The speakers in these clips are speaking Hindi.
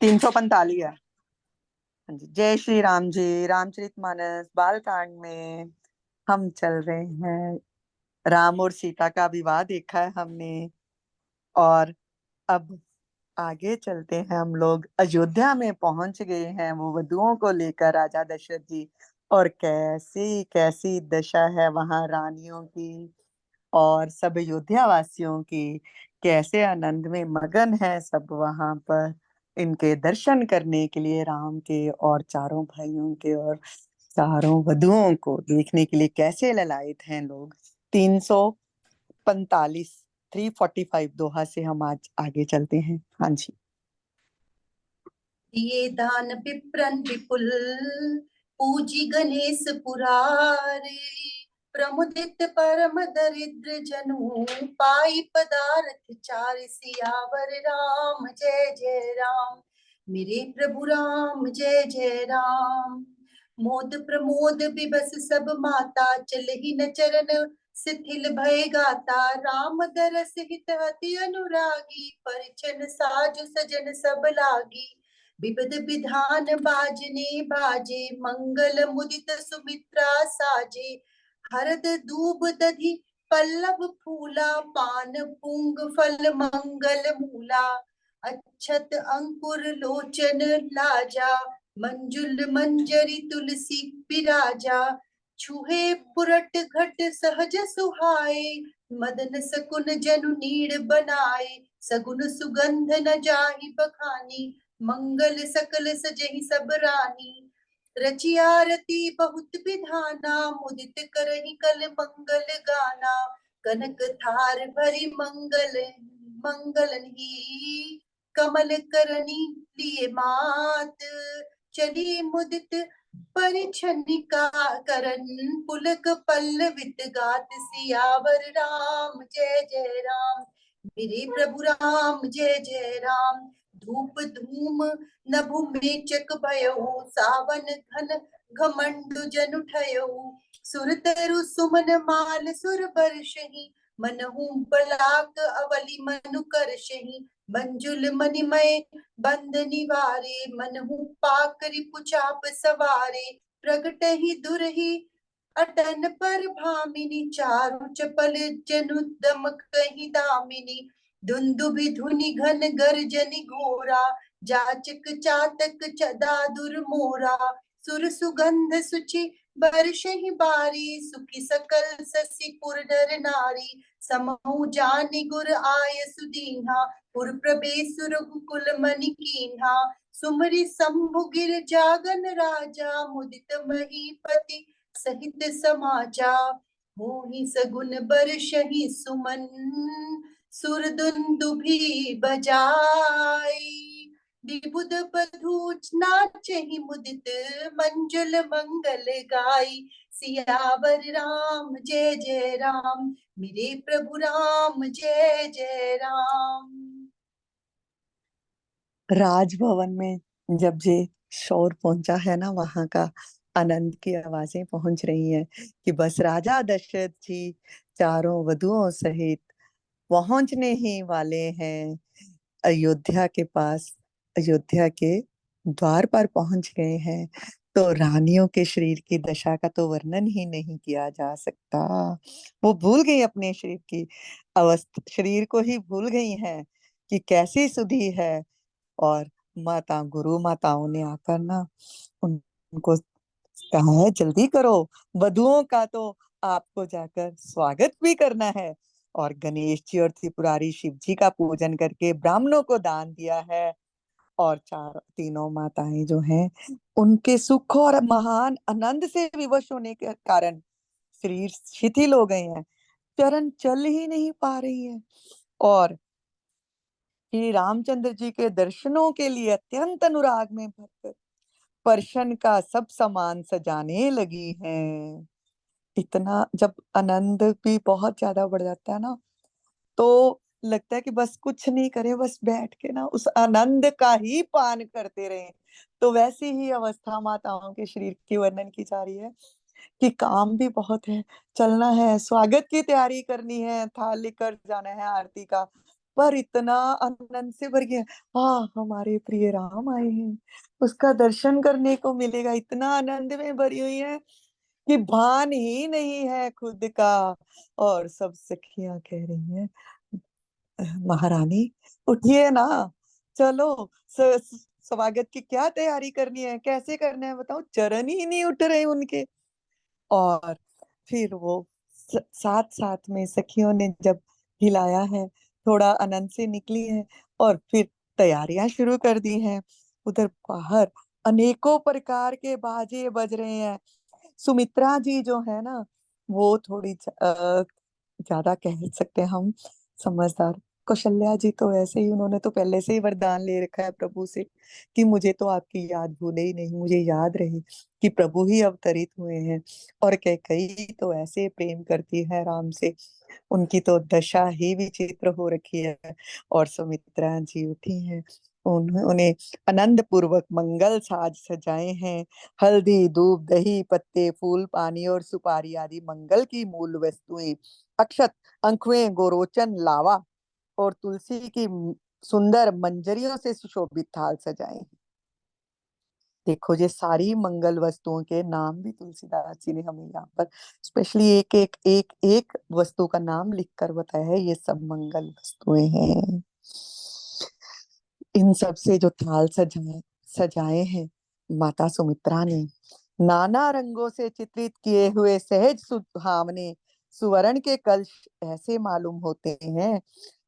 345 है। हाँ जी, जय श्री राम जी। रामचरितमानस बालकांड में हम चल रहे हैं। राम और सीता का विवाह देखा है हमने, और अब आगे चलते हैं। हम लोग अयोध्या में पहुंच गए हैं, वो वधुओं को लेकर राजा दशरथ जी। और कैसी कैसी दशा है वहां रानियों की और सब अयोध्या वासियों की। कैसे आनंद में मगन है सब वहां पर, इनके दर्शन करने के लिए, राम के और चारों भाइयों के और चारों वधुओं को देखने के लिए कैसे ललायत हैं लोग। 345, 345 दोहा से हम आज आगे चलते हैं। हाँ जी। दिए दान विप्रन विपुल, पूजी गणेश पुरारे। प्रमुदित परम दरिद्र जनु, पाई पदार्थ चार। सियावर राम जय जय राम, मेरे प्रभु राम जय जय राम। मोद प्रमोद विबस सब माता, चलहि न चरण शिथिल भय गाता। राम दरस हित अति अनुरागी, परिछन साजु सजन सब लागी। विविध विधान बाजने बाजे, मंगल मुदित सुमित्रा साजे। हरद दूब दधि पल्लव फूला, पान पुंग फल मंगल मूला। अक्षत अंकुर लोचन लाजा, मंजुल मंजरी तुलसी बिराजा। छुहे पुरट घट सहज सुहाए, मदन सकुन जनु नीड़ बनाए। सगुन सुगंध न जाहि बखानी, मंगल सकल सजहि सब रानी। रचि आरती बहुत विधाना, मुदित करहि कल मंगल गाना। कनक थार भरी मंगल मंगलन ही, कमल करनी लिए मात। चली मुदित परिछनिका करन, पुलक पल्लवित गात। सियावर राम जय जय राम, मेरे प्रभु राम जय जय राम। धूप धूम नभु मेचक भयउ, सावन घन घमंडु जनु ठयउ। सुर तरु सुमन माल सुर बरषहि, मनहु बलाक अवलि मनु करषहि। मंजुल मणिमय बंद निवारे, मनहु पाकरि पुचाप सवारे। प्रगटहि दुरहि अटन पर भामिनी, चारु चपल जनु दम कहि दामिनी। धुंदुभि धुनि घन गर्जनि घोरा, जाचक चातक दादुर मोरा। सुर सुगंध सुचि बरषहि बारी, सुखी सकल ससी पुर नर नारी। समहु जानि गुर आय सुदीन्हा, पुर प्रवेश रघुकुल मनि कीन्हा। सुमरि शंभु गिर जागन राजा, मुदित महीपति सहित समाजा। मोहि सगुन बरषहि सुमन, सुरदुंदुभि बजाई। विबुध बधूच नाचहि मुदित, मंजुल मंगल गाई। सियावर राम जय जय राम, मेरे प्रभु राम जय जय राम। राजभवन में जब ये शोर पहुंचा है ना, वहां का आनंद की आवाजें पहुंच रही हैं कि बस राजा दशरथ जी चारों वधुओं सहित पहुंचने ही वाले हैं अयोध्या के पास। अयोध्या के द्वार पर पहुंच गए हैं। तो रानियों के शरीर की दशा का तो वर्णन ही नहीं किया जा सकता। वो भूल गई अपने शरीर की अवस्था, शरीर को ही भूल गई हैं कि कैसी सुधी है। और माता गुरु माताओं ने आकर ना उनको कहा है, जल्दी करो, वधुओं का तो आपको जाकर स्वागत भी करना है। और गणेश जी और त्रिपुरारी शिव जी का पूजन करके ब्राह्मणों को दान दिया है। और चार तीनों माताएं जो हैं, उनके सुख और महान आनंद से विवश होने के कारण शरीर शिथिल हो गए हैं, चरण चल ही नहीं पा रही है। और श्री रामचंद्र जी के दर्शनों के लिए अत्यंत अनुराग में भरकर परशन का सब सामान सजाने लगी हैं। इतना जब आनंद भी बहुत ज्यादा बढ़ जाता है ना, तो लगता है कि बस कुछ नहीं करें, बस बैठ के ना उस आनंद का ही पान करते रहें। तो वैसी ही अवस्था माताओं के शरीर की वर्णन की जा रही है कि काम भी बहुत है, चलना है, स्वागत की तैयारी करनी है, थाल लेकर जाना है आरती का, पर इतना आनंद से भर गया, हाँ हमारे प्रिय राम आए हैं, उसका दर्शन करने को मिलेगा, इतना आनंद में भरी हुई है कि भान ही नहीं है खुद का। और सब सखियां कह रही हैं, महारानी उठिए ना, चलो स्वागत की क्या तैयारी करनी है, कैसे करना है बताओ, चरण ही नहीं उठ रहे उनके। और फिर वो साथ साथ में सखियों ने जब हिलाया है, थोड़ा आनंद से निकली है, और फिर तैयारियां शुरू कर दी हैं। उधर बाहर अनेकों प्रकार के बाजे बज रहे हैं। सुमित्रा जी जो है ना, वो थोड़ी ज्यादा कह सकते हैं हम, समझदार। कौशल्या जी तो ऐसे ही, उन्होंने तो पहले से ही वरदान ले रखा है प्रभु से कि मुझे तो आपकी याद भूले ही नहीं, मुझे याद रहे कि प्रभु ही अवतरित हुए हैं। और कैकई तो ऐसे प्रेम करती है राम से, उनकी तो दशा ही विचित्र हो रखी है। और सुमित्रा जी उठी हैं, उन्हें आनंद पूर्वक मंगल साज सजाए हैं। हल्दी दूब दही पत्ते फूल पानी और सुपारी आदि मंगल की मूल वस्तुएं, अक्षत अंकुएं गोरोचन लावा और तुलसी की सुंदर मंजरियों से सुशोभित थाल सजाए हैं। देखो, ये सारी मंगल वस्तुओं के नाम भी तुलसीदास जी ने हमें यहाँ पर स्पेशली एक एक एक एक वस्तु का नाम लिखकर बताया है, ये सब मंगल वस्तुएं हैं। इन सब से जो थाल सजाए सजाए हैं माता सुमित्रा ने, नाना रंगों से चित्रित किए हुए सहज सुहावने सुवर्ण के कलश ऐसे मालूम होते हैं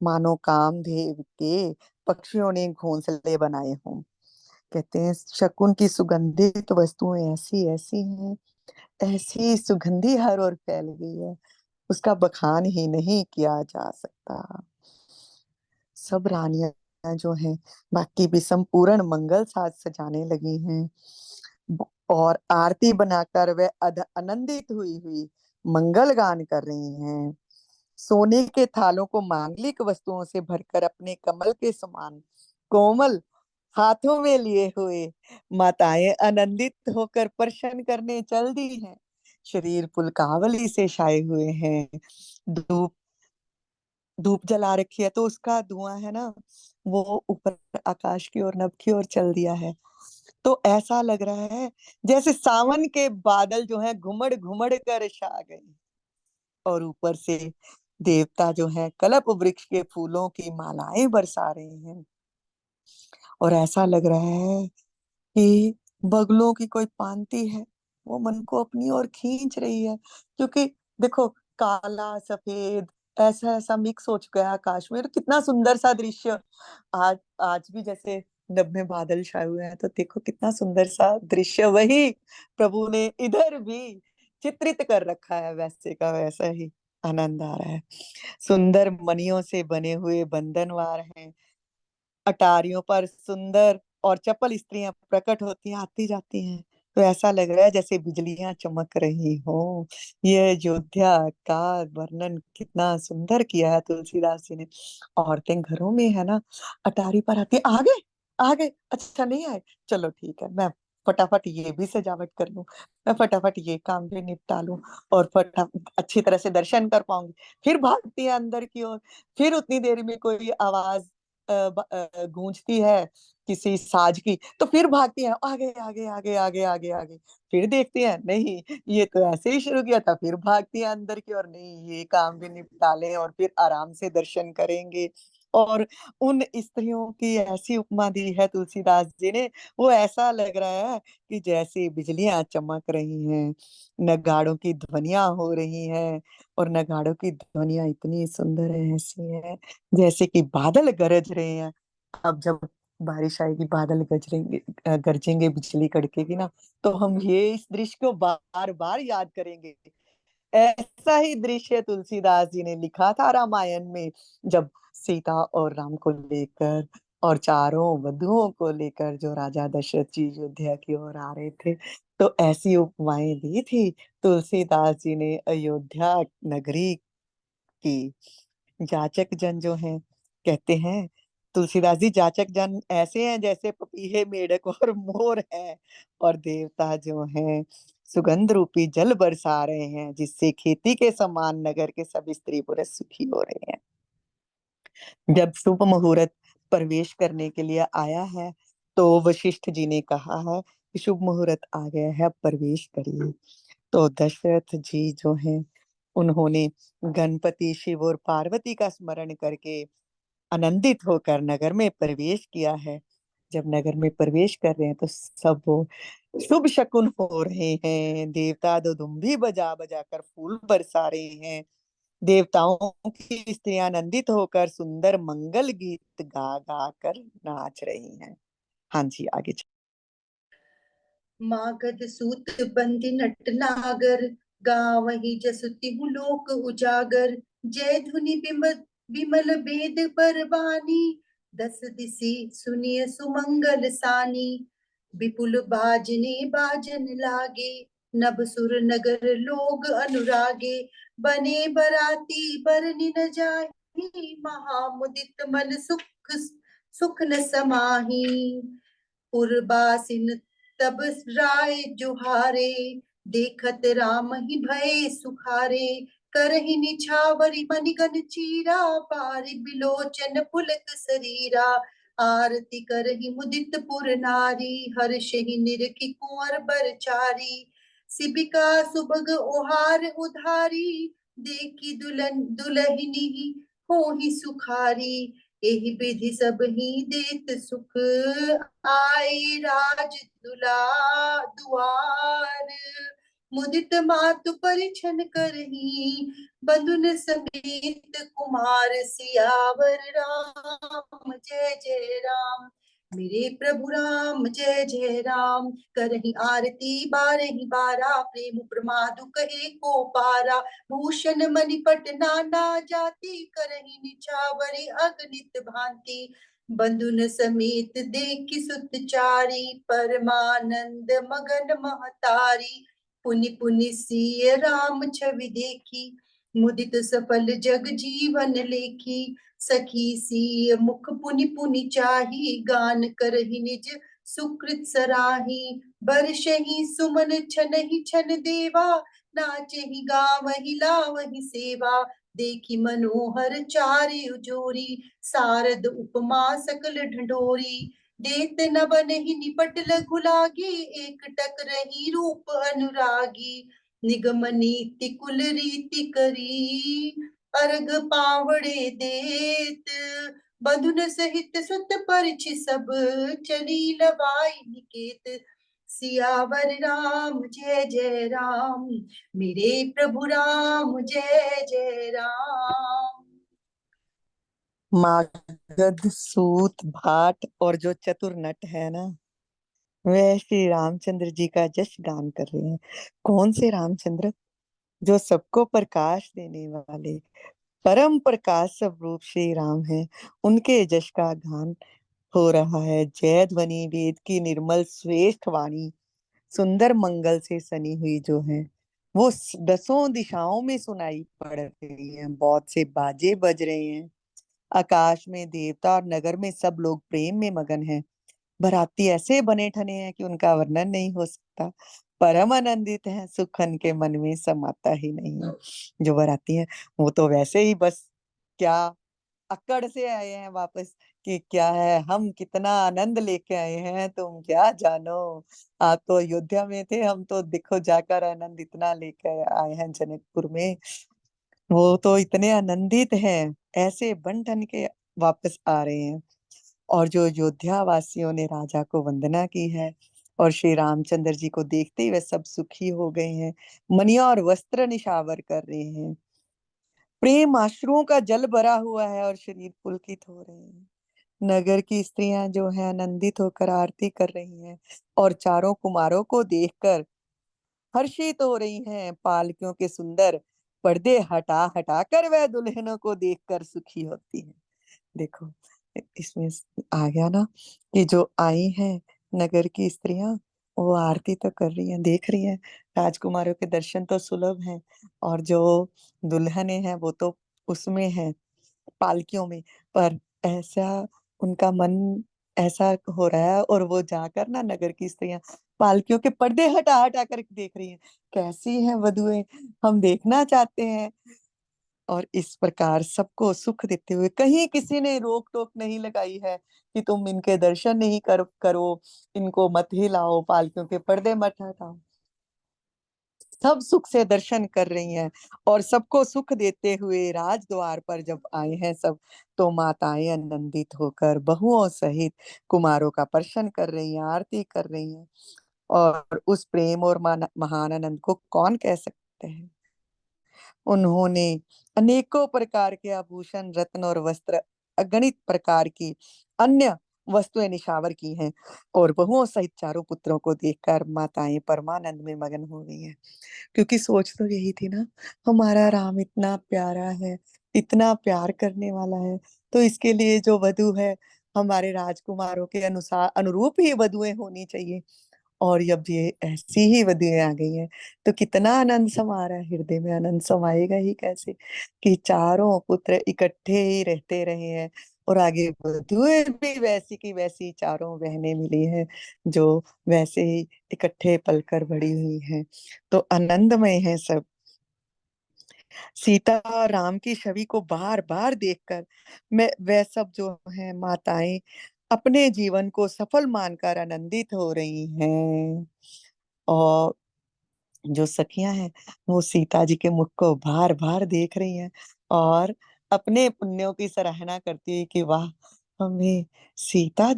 मानो कामदेव के पक्षियों ने घोंसले बनाए हों। कहते हैं शकुन की सुगंधित वस्तुएं ऐसी ऐसी हैं, ऐसी सुगंधी हर ओर फैल गई है, उसका बखान ही नहीं किया जा सकता। सब रानियां जो हैं बाकी भी संपूर्ण मंगल साज सजाने लगी हैं, और आरती बनाकर वे आनंदित हुई हुई मंगल गान कर रही हैं। सोने के थालों को मांगलिक वस्तुओं से भरकर अपने कमल के समान कोमल हाथों में लिए हुए माताएं आनंदित होकर प्रसन्न करने चल दी हैं। शरीर पुलकावली से छाए हुए हैं, धूप धूप जला रखी है तो उसका धुआं है ना, वो ऊपर आकाश की ओर नभ की ओर चल दिया है। तो ऐसा लग रहा है जैसे सावन के बादल जो है घुमड़ घुमड़ कर छा गए, और ऊपर से देवता जो है कल्प वृक्ष के फूलों की मालाएं बरसा रहे हैं। और ऐसा लग रहा है कि बगलों की कोई पांति है, वो मन को अपनी ओर खींच रही है। क्योंकि देखो, काला सफेद ऐसा ऐसा मिक्स हो चुका है आकाश में, तो कितना सुंदर सा दृश्य। आज आज भी जैसे नभ में बादल छाए हुए हैं, तो देखो कितना सुंदर सा दृश्य वही प्रभु ने इधर भी चित्रित कर रखा है, वैसे का वैसा ही आनंद आ रहा है। सुंदर मणियों से बने हुए बंधनवार हैं, अटारियों पर सुंदर और चपल स्त्रियां प्रकट होती हैं, आती जाती हैं, तो ऐसा लग रहा है जैसे बिजलियां चमक रही हो। ये अयोध्या का वर्णन कितना सुंदर किया है तुलसीदास जी ने। औरतें घरों में है ना, अटारी पर आती, आ गए, अच्छा नहीं आए, चलो ठीक है, मैं फटाफट ये भी सजावट कर लूं, मैं फटाफट ये काम भी निपटा लूं, और फटाफट अच्छी तरह से दर्शन कर पाऊंगी। फिर भागती है अंदर की ओर, फिर उतनी देर में कोई आवाज गूंजती है किसी साज की, तो फिर भागती है, आगे आगे आगे आगे आगे आगे। फिर देखती है नहीं, ये तो ऐसे ही शुरू किया था, फिर भागती है अंदर की ओर, नहीं ये काम भी निपटा लें और फिर आराम से दर्शन करेंगे। और उन स्त्रियों की ऐसी उपमा दी है तुलसीदास जी ने, वो ऐसा लग रहा है कि जैसे बिजलियां चमक रही हैं, नगाड़ों की ध्वनियां हो रही हैं, और नगाड़ों की ध्वनियां इतनी सुंदर है, ऐसी है जैसे कि बादल गरज रहे हैं। अब जब बारिश आएगी, बादल गरजेंगे, गरजेंगे, बिजली कड़केगी ना, तो हम ये इस दृश्य को बार बार याद करेंगे। ऐसा ही दृश्य तुलसीदास जी ने लिखा था रामायण में, जब सीता और राम को लेकर और चारों वधुओं को लेकर जो राजा दशरथ जी अयोध्या की ओर आ रहे थे, तो ऐसी उपमाएं दी थी तुलसीदास जी ने अयोध्या नगरी की। जाचक जन जो हैं, कहते हैं तुलसीदास जी, जाचक जन ऐसे हैं जैसे पपीहे मेढक और मोर हैं, और देवता जो हैं सुगंध रूपी जल बरसा रहे हैं, जिससे खेती के समान नगर के सभी स्त्री पुरुष सुखी हो रहे हैं। जब शुभ मुहूर्त प्रवेश करने के लिए आया है तो वशिष्ठ जी ने कहा है कि शुभ मुहूर्त आ गया है, अब प्रवेश करिए। तो दशरथ जी जो हैं उन्होंने गणपति शिव और पार्वती का स्मरण करके आनंदित होकर नगर में प्रवेश किया है। जब नगर में प्रवेश कर रहे हैं तो सब वो शुभ शकुन हो रहे हैं। देवता दुदुम्भी बजा बजा कर फूल बरसा रहे हैं। देवताओं की स्त्रियां आनंदित होकर सुंदर मंगल गीत गा गा कर नाच रही हैं। हाँ जी, आगे मागध सूत बंदी नट नागर, गावही जसुति हूँ लोक उजागर। जय धुनि बिमल बेद परवानी, दस दिशि सुनिय सुमंगल सानी। विपुल बाजने बाजन लागे, नभ सुर नगर लोग अनुरागे। बने बराती बरनि न जाही, महामुदित मन सुख सुख न समाही। पुरबासिन तब राय जुहारे, देखत राम ही भय सुखारे। करहि निछावरि मणिगन चीरा, पारि बिलोचन पुलक शरीरा। आरती करहि मुदित पुर नारी, हर्षहि निरखि कुंवर बरचारी। सिबिका सुभग ओहार उधारी, देखी दुलहिनी होहि सुखारी। एहि विधि सब ही देत सुख, आए राज दुआर। मुदित मातु परिछन करही, बंधुन समेत कुमार। सियावर राम जय जय राम, मेरे प्रभु राम जय जय राम। करही आरती बारही बारा, प्रेम प्रमादु कहे को पारा। भूषण मणिपट नाना जाति, करही निछावरी अगणित भांति। बंधुन समेत देखि सुत चारी, परमानंद मगन महतारी। पुनि पुनि सिय राम छवि देखी, मुदित सफल जग जीवन लेखी। सखी सिय मुख पुनि पुनि चाही, गान करहि निज सुकृत सराही। बरसहि सुमन छनहि छन देवा, नाचहि गावहि लावहि सेवा। देखी मनोहर चारु जोरी, सारद उपमा सकल ढंढोरी। देत न बनहि निपट लघु लागी, एक टक रही रूप अनुरागी। निगम नीति कुल रीति करी, अर्घ पावड़े देत। बंधुन सहित सुत परिछ सब, चली लवाई निकेत। सियावर राम जय जय राम, मेरे प्रभु राम जय जय राम। मागध सूत भाट और जो चतुर नट है ना, वह श्री रामचंद्र जी का जश गान कर रहे हैं। कौन से रामचंद्र? जो सबको प्रकाश देने वाले परम प्रकाश स्वरूप श्री राम है, उनके जश का गान हो रहा है। जय ध्वनि वेद की निर्मल श्रेष्ठ वाणी, सुंदर मंगल से सनी हुई जो है, वो दसों दिशाओं में सुनाई पड़ रही है। बहुत से बाजे बज रहे हैं। आकाश में देवता और नगर में सब लोग प्रेम में मगन हैं। बाराती ऐसे बने ठने हैं कि उनका वर्णन नहीं हो सकता। परम आनंदित है, सुख उनके मन में समाता ही नहीं है। जो बाराती है वो तो वैसे ही बस क्या अकड़ से आए हैं वापस, कि क्या है, हम कितना आनंद लेके आए हैं तुम क्या जानो। आप तो अयोध्या में थे, हम तो देखो जाकर आनंद इतना लेके आए हैं जनकपुर में। वो तो इतने आनंदित हैं, ऐसे बन ठन के वापस आ रहे हैं। और जो अयोध्या वासियों ने राजा को वंदना की है और श्री रामचंद्र जी को देखते ही वे सब सुखी हो गए हैं। मणिया और वस्त्र निशावर कर रहे हैं। प्रेम आश्रुओं का जल भरा हुआ है और शरीर पुलकित हो रहे हैं। नगर की स्त्रियां जो है आनंदित होकर आरती कर रही हैं और चारों कुमारों को देखकर हर्षित हो रही हैं। पालकियों के सुंदर पर्दे हटा हटा कर वह दुल्हनों को देखकर सुखी होती हैं। देखो, इसमें आ गया ना कि जो आई हैं नगर की स्त्रियां, वो आरती तो कर रही हैं, देख रही हैं। राजकुमारों के दर्शन तो सुलभ हैं, और जो दुल्हने हैं वो तो उसमें हैं, पालकियों में। पर ऐसा उनका मन ऐसा हो रहा है, और वो जाकर ना नगर की स्त्रियां पालकियों के पर्दे हटा हटा कर देख रही हैं। कैसी हैं वधुएं, हम देखना चाहते हैं। और इस प्रकार सबको सुख देते हुए कहीं किसी ने रोक टोक नहीं लगाई है कि तुम इनके दर्शन नहीं करो, इनको मत ही लाओ, पालकियों के पर्दे मत हटाओ। सब सुख से दर्शन कर रही हैं और सबको सुख देते हुए राजद्वार पर जब आए हैं सब, तो माताएं आनंदित होकर बहुओं सहित कुमारों का दर्शन कर रही हैं, आरती कर रही हैं। और उस प्रेम और महान आनंद को कौन कह सकते हैं। उन्होंने अनेकों प्रकार के आभूषण, रत्न और वस्त्र, अगणित प्रकार की अन्य वस्तुएं निछावर की हैं और बहुओं सहित चारों पुत्रों को देखकर माताएं परमानंद में मगन हो गई हैं। क्योंकि सोच तो यही थी ना, हमारा राम इतना प्यारा है, इतना प्यार करने वाला है, तो इसके लिए जो वधु है हमारे राजकुमारों के अनुसार अनुरूप ही वधुएं होनी चाहिए। और जब ये ऐसी ही वधुएं आ गई हैं तो कितना आनंद समा रहा है, हृदय में आनंद समाएगा ही कैसे कि चारों पुत्र इकट्ठे ही रहते रहे हैं और आगे वधुएं भी वैसी की वैसी चारों बहनें मिली हैं जो वैसे ही इकट्ठे पलकर बड़ी हुई हैं। तो आनंदमय है सब। सीता और राम की छवि को बार बार देखकर मैं वह सब जो है माताएं अपने जीवन को सफल मानकर आनंदित हो रही हैं। और जो सखियां हैं वो सीता जी के मुख को बार बार देख रही हैं और अपने पुण्यों की सराहना करती है कि वाह, हमें सीता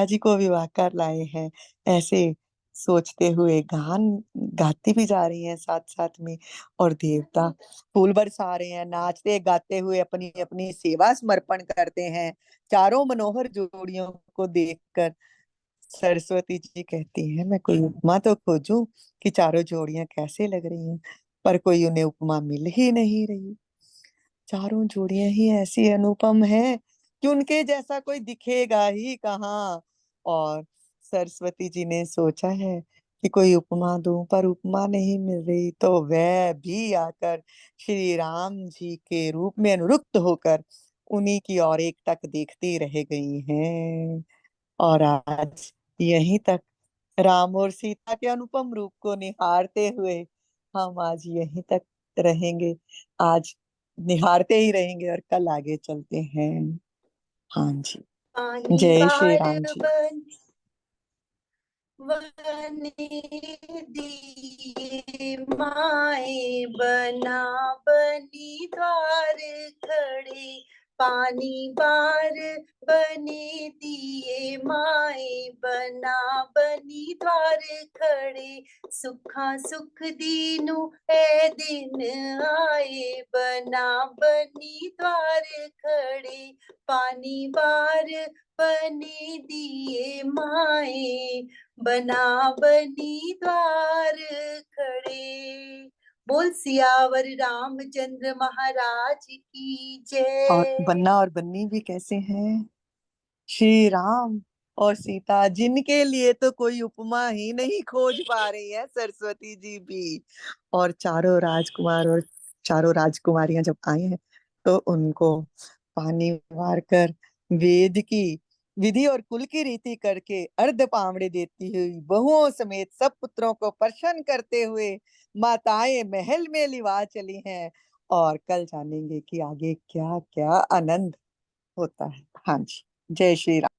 जी को विवाह कर लाए हैं, ऐसे सोचते हुए गान गाती भी जा रही हैं साथ साथ में। और देवता फूल बरसा रहे हैं, नाचते गाते हुए अपनी अपनी सेवा समर्पण करते हैं चारों मनोहर जोड़ियों को देखकर। सरस्वती जी कहती है, मैं कोई उपमा तो खोजूं कि चारों जोड़ियां कैसे लग रही हैं, पर कोई उन्हें उपमा मिल ही नहीं रही। चारों जोड़ियां ही ऐसी अनुपम हैं कि उनके जैसा कोई दिखेगा ही कहाँ। और सरस्वती जी ने सोचा है कि कोई उपमा दूं, पर उपमा नहीं मिल रही, तो वह भी आकर श्री राम जी के रूप में अनुरुक्त होकर उन्हीं की ओर एक टक देखती रह गई हैं। और आज यहीं तक राम और सीता के अनुपम रूप को निहारते हुए हम आज यहीं तक रहेंगे। आज निहारते ही रहेंगे और कल आगे चलते हैं। हाँ जी। पानी जय श्री पार राम जी। बन वने दिए माए बना बनी द्वार खड़े। पानी बार बने दिए माए बना बनी द्वार खड़े। सुखा सुख दीनु ए दिन आए बना बनी द्वार खड़े। पानी बार बने दिए माए बना बनी द्वार खड़े। बोल सियावर रामचंद्र महाराज की और जय। बन्ना और बन्नी भी कैसे हैं, श्री राम और सीता, जिनके लिए तो कोई उपमा ही नहीं खोज पा रही है सरस्वती जी भी। और चारों राजकुमार और चारों राजकुमारियां जब आई हैं तो उनको पानी वार कर वेद की विधि और कुल की रीति करके अर्ध पावड़े देती हुई बहुओं समेत सब पुत्रों को प्रसन्न करते हुए माताएं महल में लिवा चली हैं। और कल जानेंगे कि आगे क्या क्या आनंद होता है। हाँ जी। जय श्री राम।